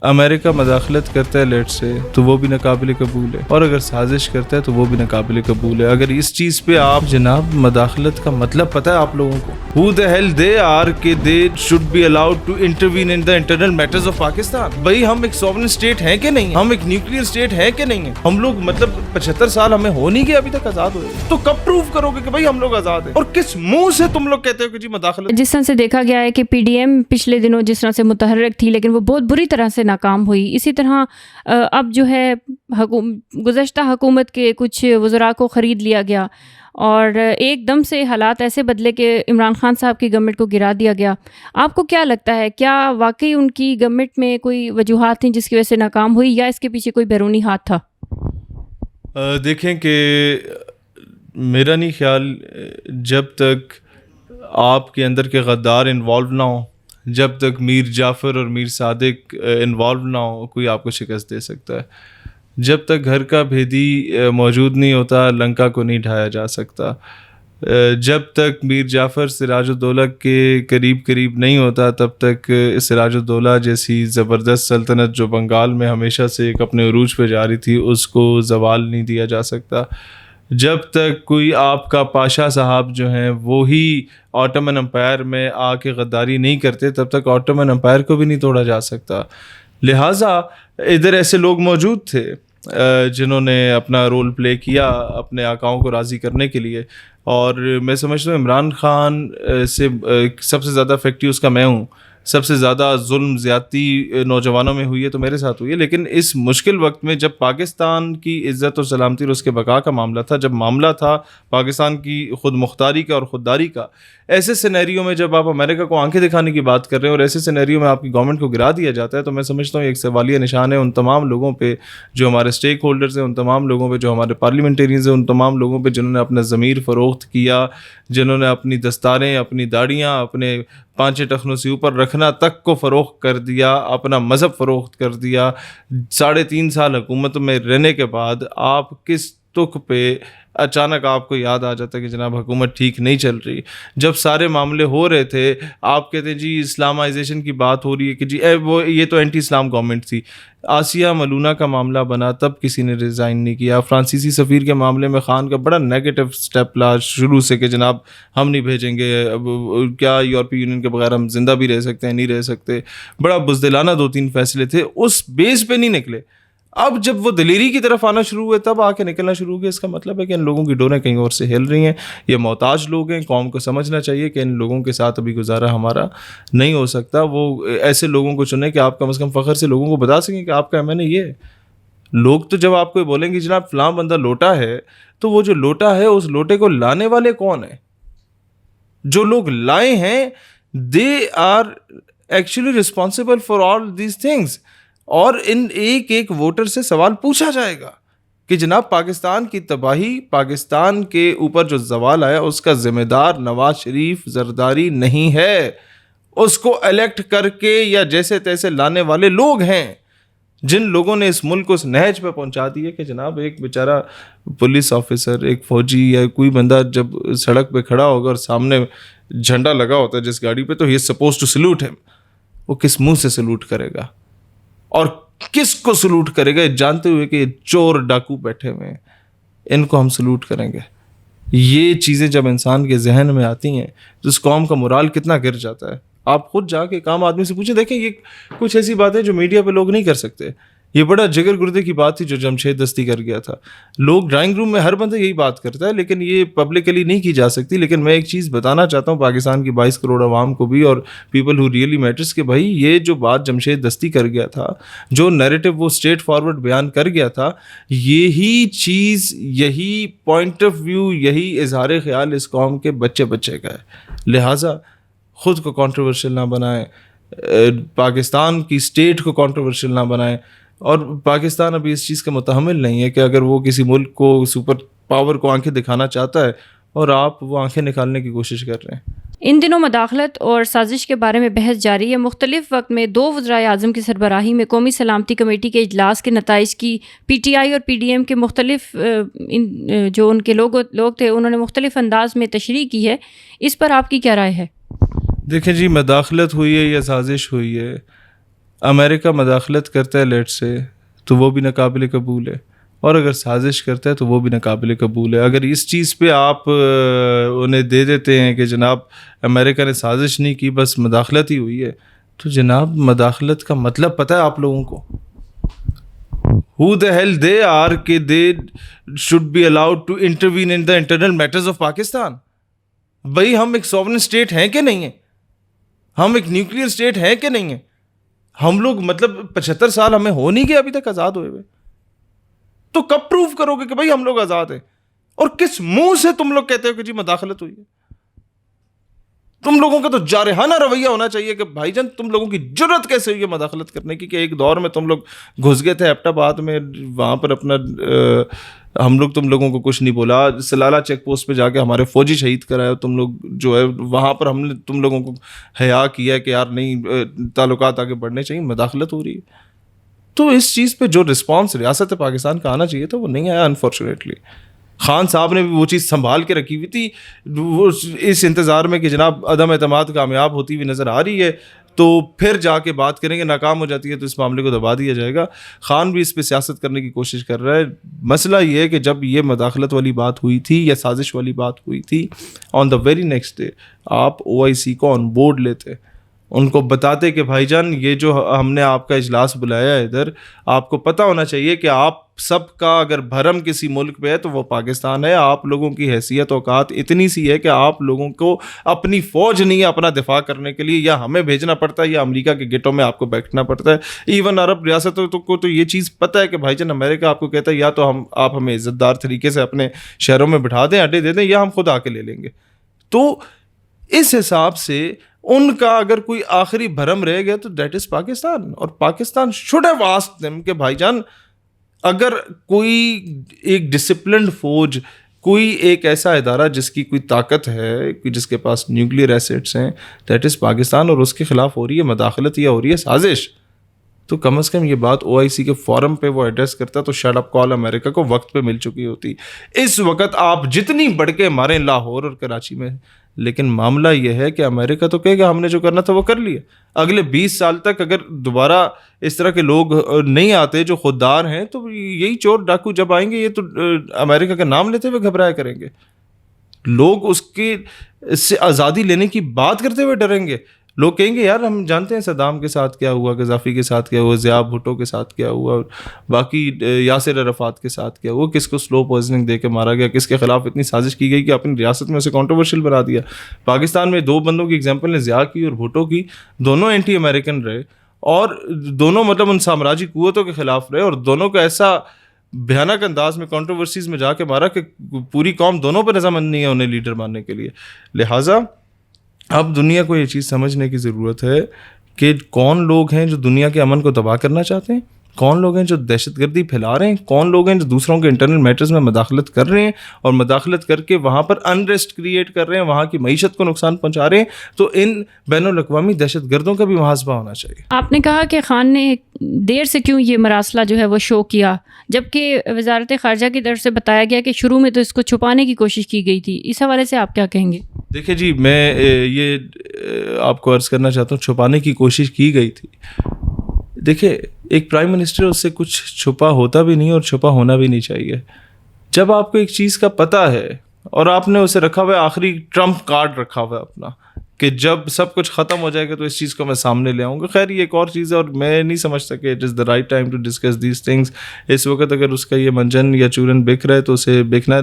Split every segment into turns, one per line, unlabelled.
امریکہ مداخلت کرتا ہے لیٹ سے تو وہ بھی ناقابل قبول ہے، اور اگر سازش کرتا ہے تو وہ بھی ناقابل قبول ہے۔ اگر اس چیز پہ آپ جناب مداخلت کا مطلب پتہ ہے آپ لوگوں کو who the hell they are کہ they should be allowed to intervene in the internal matters of Pakistan؟ بھائی ہم ایک sovereign state ہیں کہ نہیں ہیں؟ ہم ایک نیوکلیئر state ہیں کہ نہیں ہیں؟ ہم لوگ مطلب 75 سال ہمیں ہو نہیں گئے ابھی تک آزاد ہوئے، تو کب پروو کرو گے کہ بھائی ہم لوگ آزاد ہیں؟ اور کس منہ سے تم لوگ کہتے ہو کہ جی مداخلت؟
جس طرح سے دیکھا گیا ہے کہ پی ڈی ایم پچھلے دنوں جس طرح سے متحرک تھی لیکن وہ بہت بری طرح سے ناکام ہوئی، اسی طرح اب جو ہے گزشتہ حکومت کے کچھ وزراء کو خرید لیا گیا اور ایک دم سے حالات ایسے بدلے کہ عمران خان صاحب کی گورنمنٹ کو گرا دیا گیا۔ آپ کو کیا لگتا ہے، کیا واقعی ان کی گورنمنٹ میں کوئی وجوہات تھیں جس کی وجہ سے ناکام ہوئی، یا اس کے پیچھے کوئی بیرونی ہاتھ تھا؟
دیکھیں کہ میرا نہیں خیال جب تک آپ کے اندر کے غدار انوالو نہ ہوں، جب تک میر جعفر اور میر صادق انوالو نہ ہو، کوئی آپ کو شکست دے سکتا ہے۔ جب تک گھر کا بھیدی موجود نہیں ہوتا لنکا کو نہیں ڈھایا جا سکتا۔ جب تک میر جعفر سراج الدولہ کے قریب نہیں ہوتا تب تک سراج الدولہ جیسی زبردست سلطنت جو بنگال میں ہمیشہ سے ایک اپنے عروج پہ جاری تھی اس کو زوال نہیں دیا جا سکتا۔ جب تک کوئی آپ کا پاشا صاحب جو ہیں وہی آٹومن امپائر میں آ کے غداری نہیں کرتے تب تک آٹومن امپائر کو بھی نہیں توڑا جا سکتا۔ لہٰذا ادھر ایسے لوگ موجود تھے جنہوں نے اپنا رول پلے کیا اپنے آقاؤں کو راضی کرنے کے لیے، اور میں سمجھتا ہوں عمران خان سے سب سے زیادہ افیکٹو اس کا میں ہوں۔ سب سے زیادہ ظلم زیادتی نوجوانوں میں ہوئی ہے تو میرے ساتھ ہوئی ہے، لیکن اس مشکل وقت میں جب پاکستان کی عزت اور سلامتی اور اس کے بقا کا معاملہ تھا، جب معاملہ تھا پاکستان کی خود مختاری کا اور خودداری کا، ایسے سینیریو میں جب آپ امریکہ کو آنکھیں دکھانے کی بات کر رہے ہیں اور ایسے سینیریو میں آپ کی گورنمنٹ کو گرا دیا جاتا ہے، تو میں سمجھتا ہوں ایک سوالیہ نشان ہے ان تمام لوگوں پہ جو ہمارے اسٹیک ہولڈرز ہیں، ان تمام لوگوں پہ جو ہمارے پارلیمنٹیرینز ہیں، ان تمام لوگوں پہ جنہوں نے اپنا ضمیر فروخت کیا، جنہوں نے اپنی دستاریں، اپنی داڑیاں، اپنے پانچے ٹخنوں سے اوپر رکھنا تک کو فروخت کر دیا، اپنا مذہب فروخت کر دیا۔ 3.5 سال حکومت میں رہنے کے بعد آپ کس تک پہ اچانک آپ کو یاد آ جاتا ہے کہ جناب حکومت ٹھیک نہیں چل رہی؟ جب سارے معاملے ہو رہے تھے آپ کہتے ہیں جی اسلامائزیشن کی بات ہو رہی ہے کہ جی یہ تو اینٹی اسلام گورنمنٹ تھی۔ آسیہ ملونہ کا معاملہ بنا تب کسی نے ریزائن نہیں کیا۔ فرانسیسی سفیر کے معاملے میں خان کا بڑا نیگیٹو سٹیپ لا شروع سے کہ جناب ہم نہیں بھیجیں گے، کیا یورپی یونین کے بغیر ہم زندہ بھی رہ سکتے ہیں؟ نہیں رہ سکتے۔ بڑا بزدلانہ 2-3 فیصلے تھے، اس بیس پہ نہیں نکلے۔ اب جب وہ دلیری کی طرف آنا شروع ہوئے تب آ کے نکلنا شروع ہو گیا۔ اس کا مطلب ہے کہ ان لوگوں کی ڈوریں کہیں اور سے ہل رہی ہیں، یہ محتاج لوگ ہیں۔ قوم کو سمجھنا چاہیے کہ ان لوگوں کے ساتھ ابھی گزارا ہمارا نہیں ہو سکتا۔ وہ ایسے لوگوں کو چنیں کہ آپ کم از کم فخر سے لوگوں کو بتا سکیں کہ آپ کا ایم این اے یہ ہے۔ لوگ تو جب آپ کو بولیں گے جناب فلاں بندہ لوٹا ہے، تو وہ جو لوٹا ہے اس لوٹے کو لانے والے کون ہیں؟ جو لوگ لائے ہیں they are actually responsible for all these things, اور ان ایک ووٹر سے سوال پوچھا جائے گا کہ جناب پاکستان کی تباہی، پاکستان کے اوپر جو زوال آیا اس کا ذمہ دار نواز شریف زرداری نہیں ہے، اس کو الیکٹ کر کے یا جیسے تیسے لانے والے لوگ ہیں جن لوگوں نے اس ملک کو اس نہج پہ پہنچا دی ہے کہ جناب ایک بیچارہ پولیس آفیسر، ایک فوجی یا کوئی بندہ جب سڑک پہ کھڑا ہوگا اور سامنے جھنڈا لگا ہوتا ہے جس گاڑی پہ، تو ہی از سپوز ٹو سلوٹ ہم۔ وہ کس منہ سے سلوٹ کرے گا اور کس کو سلوٹ کرے گا جانتے ہوئے کہ یہ چور ڈاکو بیٹھے ہوئے ہیں، ان کو ہم سلوٹ کریں گے؟ یہ چیزیں جب انسان کے ذہن میں آتی ہیں تو اس قوم کا مورال کتنا گر جاتا ہے۔ آپ خود جا کے ایک عام آدمی سے پوچھیں، دیکھیں یہ کچھ ایسی باتیں جو میڈیا پہ لوگ نہیں کر سکتے۔ یہ بڑا جگر گردے کی بات تھی جو جمشید دستی کر گیا تھا۔ لوگ ڈرائنگ روم میں ہر بندہ یہی بات کرتا ہے لیکن یہ پبلکلی نہیں کی جا سکتی۔ لیکن میں ایک چیز بتانا چاہتا ہوں پاکستان کی 22 کروڑ عوام کو بھی اور پیپل ہو ریئلی میٹرز کہ بھائی یہ جو بات جمشید دستی کر گیا تھا، جو نیریٹو وہ اسٹریٹ فارورڈ بیان کر گیا تھا، یہی چیز، یہی پوائنٹ آف ویو، یہی اظہار خیال اس قوم کے بچے کا ہے۔ لہٰذا خود کو کنٹروورشل نہ بنائیں، پاکستان کی اسٹیٹ کو کنٹروورشل نہ بنائیں، اور پاکستان ابھی اس چیز کا متحمل نہیں ہے کہ اگر وہ کسی ملک کو، سپر پاور کو آنکھیں دکھانا چاہتا ہے اور آپ وہ آنکھیں نکالنے کی کوشش کر رہے ہیں۔
ان دنوں مداخلت اور سازش کے بارے میں بحث جاری ہے۔ مختلف وقت میں 2 وزرائے اعظم کی سربراہی میں قومی سلامتی کمیٹی کے اجلاس کے نتائج کی پی ٹی آئی اور پی ڈی ایم کے مختلف جو ان کے لوگ تھے انہوں نے مختلف انداز میں تشریح کی ہے۔ اس پر آپ کی کیا رائے ہے؟
دیکھیں جی، مداخلت ہوئی ہے یا سازش ہوئی ہے، امریکہ مداخلت کرتا ہے لیٹ سے تو وہ بھی ناقابل قبول ہے, اور اگر سازش کرتا ہے تو وہ بھی ناقابل قبول ہے. اگر اس چیز پہ آپ انہیں دے دیتے ہیں کہ جناب امریکہ نے سازش نہیں کی, بس مداخلت ہی ہوئی ہے, تو جناب مداخلت کا مطلب پتہ ہے آپ لوگوں کو who the hell they are کہ they should be allowed to intervene in the internal matters of Pakistan. بھائی ہم ایک سوورن اسٹیٹ ہیں کہ نہیں ہیں؟ ہم ایک نیوکلیئر اسٹیٹ ہیں کہ نہیں ہیں؟ ہم لوگ مطلب 75 سال ہمیں ہو نہیں گئے ابھی تک آزاد ہوئے ہوئے, تو کب پروف کرو گے کہ بھائی ہم لوگ آزاد ہیں؟ اور کس منہ سے تم لوگ کہتے ہو کہ جی مداخلت ہوئی ہے؟ تم لوگوں کا تو جارحانہ رویہ ہونا چاہیے کہ بھائی جان تم لوگوں کی جرت کیسے ہوئی ہے مداخلت کرنے کی, کہ ایک دور میں تم لوگ گھس گئے تھے ایبٹ آباد میں, وہاں پر اپنا ہم لوگ تم لوگوں کو کچھ نہیں بولا, سلالہ چیک پوسٹ پہ جا کے ہمارے فوجی شہید کرائے, تم لوگ جو ہے وہاں پر ہم نے تم لوگوں کو حیا کیا کہ یار نہیں تعلقات آگے بڑھنے چاہیے, مداخلت ہو رہی ہے. تو اس چیز پہ جو رسپانس ریاست پاکستان کا آنا چاہیے تھا وہ نہیں آیا انفارچونیٹلی. خان صاحب نے بھی وہ چیز سنبھال کے رکھی ہوئی تھی, وہ اس انتظار میں کہ جناب عدم اعتماد کامیاب ہوتی ہوئی نظر آ رہی ہے تو پھر جا کے بات کریں گے, ناکام ہو جاتی ہے تو اس معاملے کو دبا دیا جائے گا. خان بھی اس پہ سیاست کرنے کی کوشش کر رہا ہے. مسئلہ یہ ہے کہ جب یہ مداخلت والی بات ہوئی تھی یا سازش والی بات ہوئی تھی, آن دا ویری نیکسٹ ڈے آپ OIC کو آن بورڈ لیتے, ان کو بتاتے کہ بھائی جان یہ جو ہم نے آپ کا اجلاس بلایا ہے ادھر, آپ کو پتہ ہونا چاہیے کہ آپ سب کا اگر بھرم کسی ملک پہ ہے تو وہ پاکستان ہے. آپ لوگوں کی حیثیت اوقات اتنی سی ہے کہ آپ لوگوں کو اپنی فوج نہیں ہے اپنا دفاع کرنے کے لیے, یا ہمیں بھیجنا پڑتا ہے یا امریکہ کے گیٹوں میں آپ کو بیٹھنا پڑتا ہے. ایون عرب ریاستوں کو تو یہ چیز پتہ ہے کہ بھائی جان امریکہ آپ کو کہتا ہے یا تو آپ ہمیں عزت دار طریقے سے اپنے شہروں میں بٹھا دیں, اڈے دے دیں, یا ہم خود آ کے لے لیں گے. تو اس حساب سے ان کا اگر کوئی آخری بھرم رہ گیا تو دیٹ از پاکستان, اور Pakistan should have asked them کہ بھائی جان اگر کوئی ایک ڈسپلنڈ فوج, کوئی ایک ایسا ادارہ جس کی کوئی طاقت ہے, جس کے پاس نیوکلیئر ایسٹس ہیں, دیٹ از پاکستان, اور اس کے خلاف ہو رہی ہے مداخلت یا ہو رہی ہے سازش, تو کم از کم یہ بات OIC کے فورم پہ وہ ایڈریس کرتا تو شٹ اپ کال امریکہ کو وقت پہ مل چکی ہوتی. اس وقت آپ جتنی بڑھ کے ماریں لاہور اور کراچی میں, لیکن معاملہ یہ ہے کہ امریکہ تو کہے گا ہم نے جو کرنا تھا وہ کر لیا. اگلے 20 سال تک اگر دوبارہ اس طرح کے لوگ نہیں آتے جو خوددار ہیں, تو یہی چور ڈاکو جب آئیں گے یہ تو امریکہ کا نام لیتے ہوئے گھبرایا کریں گے. لوگ اس کے سے آزادی لینے کی بات کرتے ہوئے ڈریں گے. لوگ کہیں گے یار ہم جانتے ہیں صدام کے ساتھ کیا ہوا, قذافی کے ساتھ کیا ہوا, ضیاء بھٹو کے ساتھ کیا ہوا, باقی یاسر عرفات کے ساتھ کیا ہوا, کس کو سلو پوائزننگ دے کے مارا گیا, کس کے خلاف اتنی سازش کی گئی کہ اپنی ریاست میں اسے کانٹروورشل بنا دیا. پاکستان میں 2 بندوں کی ایگزامپل نے ضیاء کی اور بھٹو کی, دونوں اینٹی امریکن رہے, اور دونوں مطلب ان سامراجی قوتوں کے خلاف رہے, اور دونوں کو ایسا بھیانک انداز میں کنٹروورسیز میں جا کے مارا کہ پوری قوم دونوں پہ رضامند نہیں ہے انہیں لیڈر ماننے کے لیے. لہٰذا اب دنیا کو یہ چیز سمجھنے کی ضرورت ہے کہ کون لوگ ہیں جو دنیا کے امن کو تباہ کرنا چاہتے ہیں, کون لوگ ہیں جو دہشت گردی پھیلا رہے ہیں, کون لوگ ہیں جو دوسروں کے انٹرنل میٹرز میں مداخلت کر رہے ہیں اور مداخلت کر کے وہاں پر انریسٹ کریٹ کر رہے ہیں, وہاں کی معیشت کو نقصان پہنچا رہے ہیں. تو ان بین الاقوامی دہشت گردوں کا بھی محاسبہ ہونا چاہیے. آپ
نے کہا کہ خان نے دیر سے کیوں یہ مراسلہ جو ہے وہ شو کیا, جبکہ وزارت خارجہ کی طرف سے بتایا گیا کہ شروع میں تو اس کو چھپانے کی کوشش کی گئی تھی. اس حوالے سے آپ کیا کہیں گے؟
دیکھیں جی, میں یہ آپ کو عرض کرنا چاہتا ہوں, چھپانے کی کوشش کی گئی تھی. دیکھیں ایک پرائم منسٹر, اس سے کچھ چھپا ہوتا بھی نہیں اور چھپا ہونا بھی نہیں چاہیے. جب آپ کو ایک چیز کا پتہ ہے اور آپ نے اسے رکھا ہوا ہے, آخری ٹرمپ کارڈ رکھا ہوا ہے اپنا, کہ جب سب کچھ ختم ہو جائے گا تو اس چیز کو میں سامنے لے آؤں گا. خیر یہ ایک اور چیز ہے اور میں نہیں سمجھتا کہ it is the right time to discuss these things. اس وقت اگر اس کا یہ منجن یا چورن بک رہا ہے تو اسے بکنا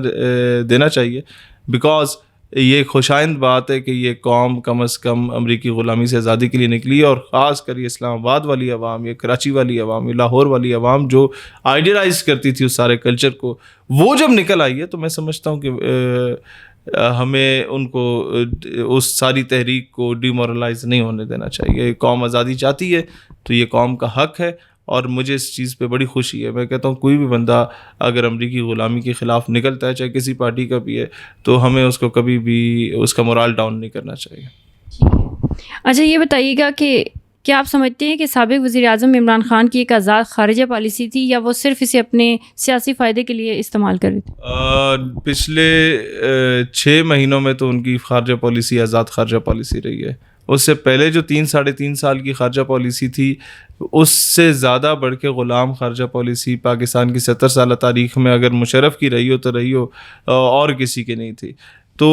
دینا چاہیے, بیکاز یہ خوش آئند بات ہے کہ یہ قوم کم از کم امریکی غلامی سے آزادی کے لیے نکلی ہے, اور خاص کر یہ اسلام آباد والی عوام, یہ کراچی والی عوام, یہ لاہور والی عوام جو آئیڈیلائز کرتی تھی اس سارے کلچر کو, وہ جب نکل آئی ہے تو میں سمجھتا ہوں کہ ہمیں ان کو اس ساری تحریک کو ڈیمورلائز نہیں ہونے دینا چاہیے. قوم آزادی چاہتی ہے تو یہ قوم کا حق ہے, اور مجھے اس چیز پہ بڑی خوشی ہے. میں کہتا ہوں کوئی بھی بندہ اگر امریکی غلامی کے خلاف نکلتا ہے, چاہے کسی پارٹی کا بھی ہے, تو ہمیں اس کو کبھی بھی اس کا مورال ڈاؤن نہیں کرنا چاہیے.
اچھا یہ بتائیے گا کہ کیا آپ سمجھتے ہیں کہ سابق وزیر اعظم عمران خان کی ایک آزاد خارجہ پالیسی تھی, یا وہ صرف اسے اپنے سیاسی فائدے کے لیے استعمال کر رہے تھے؟
پچھلے 6 مہینوں میں تو ان کی خارجہ پالیسی آزاد خارجہ پالیسی رہی ہے, اس سے پہلے جو 3-3.5 سال کی خارجہ پالیسی تھی اس سے زیادہ بڑھ کے غلام خارجہ پالیسی پاکستان کی 70 سالہ تاریخ میں اگر مشرف کی رہی ہو تو رہی ہو، اور کسی کی نہیں تھی. تو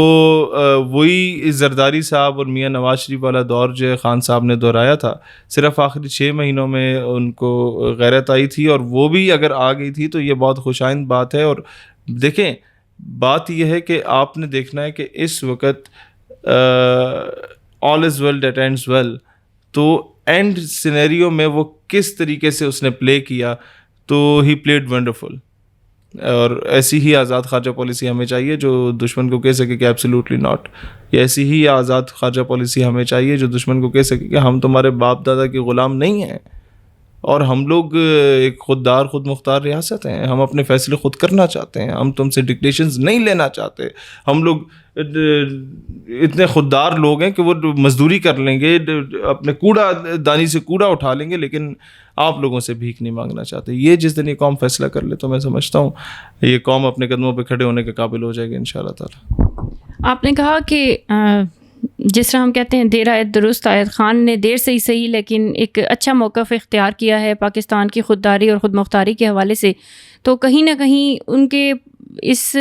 وہی زرداری صاحب اور میاں نواز شریف والا دور جو ہے خان صاحب نے دہرایا تھا. صرف آخری 6 مہینوں میں ان کو غیرت آئی تھی، اور وہ بھی اگر آ گئی تھی تو یہ بہت خوش آئند بات ہے. اور دیکھیں بات یہ ہے کہ آپ نے دیکھنا ہے کہ اس وقت آل از ویل دیٹ اینڈز ویل، تو اینڈ سینیریو میں وہ کس طریقے سے اس نے پلے کیا، تو ہی پلیڈ ونڈرفل. اور ایسی ہی آزاد خارجہ پالیسی ہمیں چاہیے جو دشمن کو کہہ سکے کہ ایبسلیوٹلی ناٹ. ایسی ہی آزاد خارجہ پالیسی ہمیں چاہیے جو دشمن کو کہہ سکے کہ ہم تمہارے باپ دادا کے غلام نہیں ہیں، اور ہم لوگ ایک خوددار خود مختار ریاست ہیں، ہم اپنے فیصلے خود کرنا چاہتے ہیں، ہم تم سے ڈکٹیشنز نہیں لینا چاہتے. ہم لوگ اتنے خوددار لوگ ہیں کہ وہ مزدوری کر لیں گے، اپنے کوڑا دانی سے کوڑا اٹھا لیں گے، لیکن آپ لوگوں سے بھیک نہیں مانگنا چاہتے. یہ جس دن یہ قوم فیصلہ کر لے تو میں سمجھتا ہوں یہ قوم اپنے قدموں پہ کھڑے ہونے کے قابل ہو جائے گی انشاءاللہ تعالی.
آپ نے کہا کہ جس طرح ہم کہتے ہیں دیر آیت درست آیت، خان نے دیر سے ہی صحیح لیکن ایک اچھا موقف اختیار کیا ہے پاکستان کی خودداری اور خود مختاری کے حوالے سے. تو کہیں نہ کہیں ان کے اس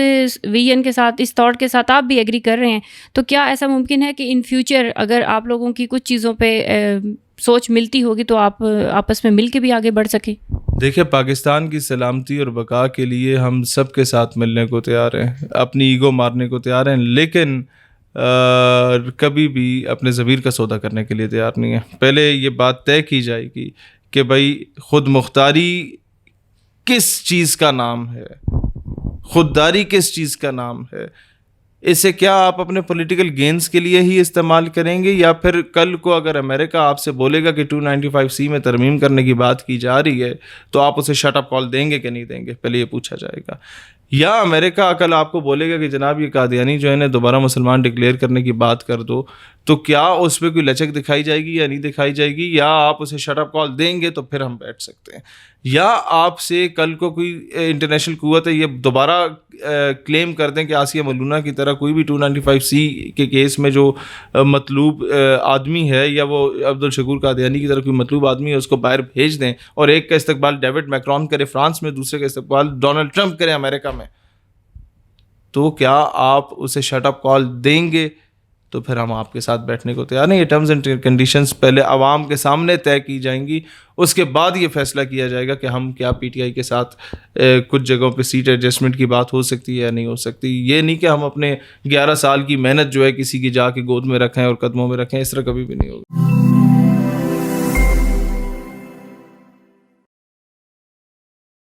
ویژن کے ساتھ، اس تھاٹ کے ساتھ آپ بھی ایگری کر رہے ہیں. تو کیا ایسا ممکن ہے کہ ان فیوچر اگر آپ لوگوں کی کچھ چیزوں پہ سوچ ملتی ہوگی تو آپ آپس میں مل کے بھی آگے بڑھ سکیں؟
دیکھیں پاکستان کی سلامتی اور بقا کے لیے ہم سب کے ساتھ ملنے کو تیار ہیں، اپنی ایگو مارنے کو تیار ہیں، لیکن کبھی بھی اپنے ضمیر کا سودا کرنے کے لیے تیار نہیں ہے. پہلے یہ بات طے کی جائے گی کہ بھائی خود مختاری کس چیز کا نام ہے، خودداری کس چیز کا نام ہے. اسے کیا آپ اپنے پولیٹیکل گینز کے لیے ہی استعمال کریں گے، یا پھر کل کو اگر امریکہ آپ سے بولے گا کہ 295C میں ترمیم کرنے کی بات کی جا رہی ہے تو آپ اسے شٹ اپ کال دیں گے کہ نہیں دیں گے، پہلے یہ پوچھا جائے گا. یا امریکہ کل آپ کو بولے گا کہ جناب یہ قادیانی جو ہے نا دوبارہ مسلمان ڈکلیئر کرنے کی بات کر دو، تو کیا اس پہ کوئی لچک دکھائی جائے گی یا نہیں دکھائی جائے گی، یا آپ اسے شٹ اپ کال دیں گے تو پھر ہم بیٹھ سکتے ہیں. یا آپ سے کل کو کوئی انٹرنیشنل قوت ہے یہ دوبارہ کلیم کر دیں کہ آسیہ ملونہ کی طرح کوئی بھی 295C کے کیس میں جو مطلوب آدمی ہے، یا وہ عبدالشکور قادیانی کی طرح کوئی مطلوب آدمی ہے، اس کو باہر بھیج دیں، اور ایک کا استقبال ڈیوڈ میکرون کرے فرانس میں، دوسرے کا استقبال ڈونلڈ ٹرمپ کرے امریکہ میں، تو کیا آپ اسے شٹ اپ کال دیں گے؟ تو پھر ہم آپ کے ساتھ بیٹھنے کو تیار ہیں. یہ ٹرمز اینڈ کنڈیشنز پہلے عوام کے سامنے طے کی جائیں گی، اس کے بعد یہ فیصلہ کیا جائے گا کہ ہم کیا پی ٹی آئی کے ساتھ کچھ جگہوں پہ سیٹ ایڈجسٹمنٹ کی بات ہو سکتی ہے یا نہیں ہو سکتی. یہ نہیں کہ ہم اپنے 11 سال کی محنت جو ہے کسی کی جا کے گود میں رکھیں اور قدموں میں رکھیں، اس طرح کبھی بھی نہیں ہوگا.